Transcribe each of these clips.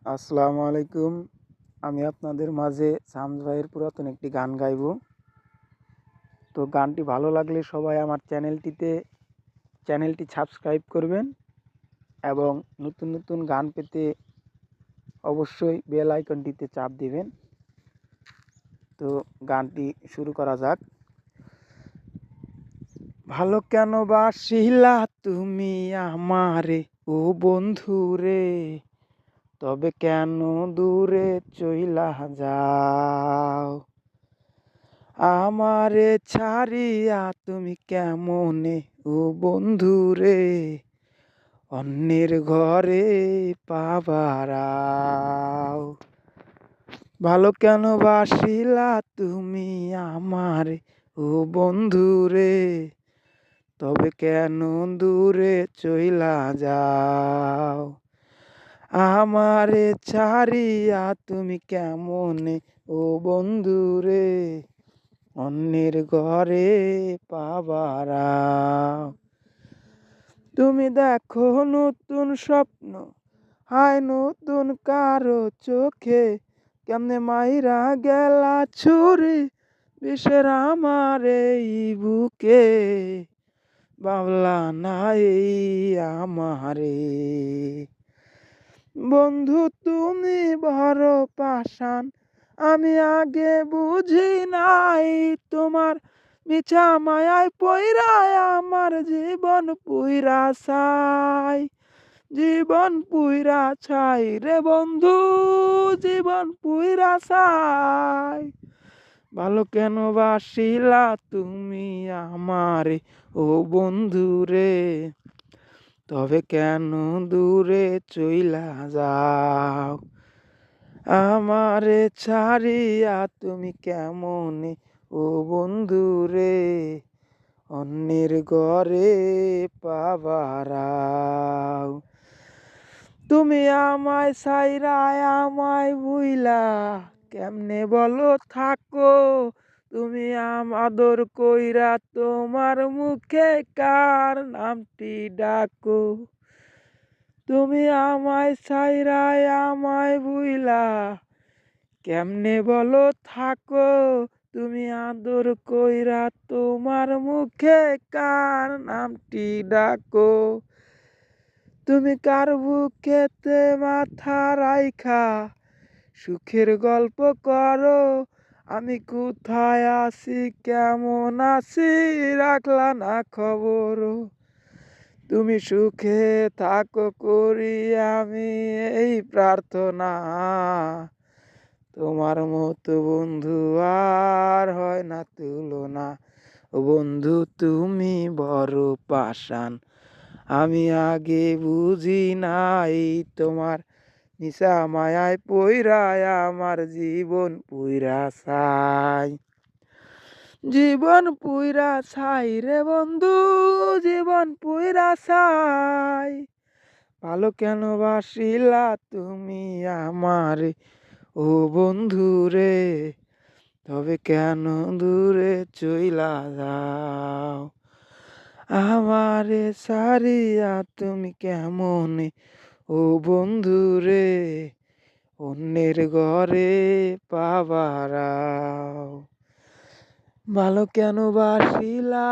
আসসালামু আলাইকুম। আমি আপনাদের মাঝে শামস ভাইয়ের পুরাতন একটি গান গাইবো। তো গানটি ভালো লাগলে সবাই আমার চ্যানেলটি সাবস্ক্রাইব করবেন এবং নতুন নতুন গান পেতে অবশ্যই বেল আইকনটিতে চাপ দিবেন। তো গানটি শুরু করা যাক। ভালো কেন বাসিলা তুমি আমারে ও বন্ধু রে, তবে কেন দূরে চইলা যাও? আমারে ছাড়িয়া তুমি কেমনে ও বন্ধু রে, অন্যের ঘরে পাবারাও? ভালো কেন বাসিলা তুমি আমারে ও বন্ধু রে, তবে কেন দূরে চইলা যাও? আমারে ছাড়িয়া তুমি কেমনে ও বন্ধু রে, অন্যের ঘরে পাবারাও? তুমি দেখো নতুন স্বপ্ন, হায় নতুন কারো চোখে, কেমনে মাইরা গেলা ছুরি বিষের আমার এই বুকে। বাবলা নাই আমারে, বন্ধু তুমি বড় পাষাণ, আমি আগে বুঝি নাই তোমার মিছা মায়ায় পইরায় আমার জীবন পুইরা ছাই। জীবন পুইরা ছাই রে বন্ধু, জীবন পুইরা ছাই। ভালো কেন বাসিলা তুমি আমারে ও বন্ধু রে, তবে কেন দূরে চইলা যাও? আমারে ছাড়িয়া তুমি কেমনে ও বন্ধু রে, অন্যের ঘরে পাবারাও? তুমি আমায় ছাইরা আমায় ভুইলা কেমনে বলো থাকো? তুমি আদর কইরা তোমার মুখে কার নামটি ডাকো? তুমি আমায় ছাইরা আমায় ভুইলা কেমনে বলো থাকো? তুমি আদর কইরা তোমার মুখে কার নামটি ডাকো? তুমি কার বুকেতে মাথা রাইখা সুখের গল্প করো? আমি কোথায় আছি কেমন আছি রাখলা না খবর? তুমি সুখে থাকো করি আমি এই প্রার্থনা, তোমার মতো বন্ধু আর হয় না তুলনা। ও বন্ধু তুমি বড় পাষাণ, আমি আগে বুঝি নাই তোমার নিশা মায়ায় পইরায় আমার জীবন পুইরা ছাই। জীবন পুইরা ছাই রে বন্ধু, জীবন পুইরা ছাই। ভালো কেন বাসিলা তুমি আমারে ও বন্ধু রে, তবে কেন দূরে চইলা যাও? আমারে ছাড়িয়া তুমি কেমনে ও বন্ধু রে, অন্যের ঘরে পাবারাও? ভালো কেন বাসিলা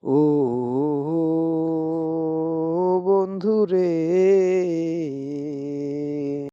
ও বন্ধু রে,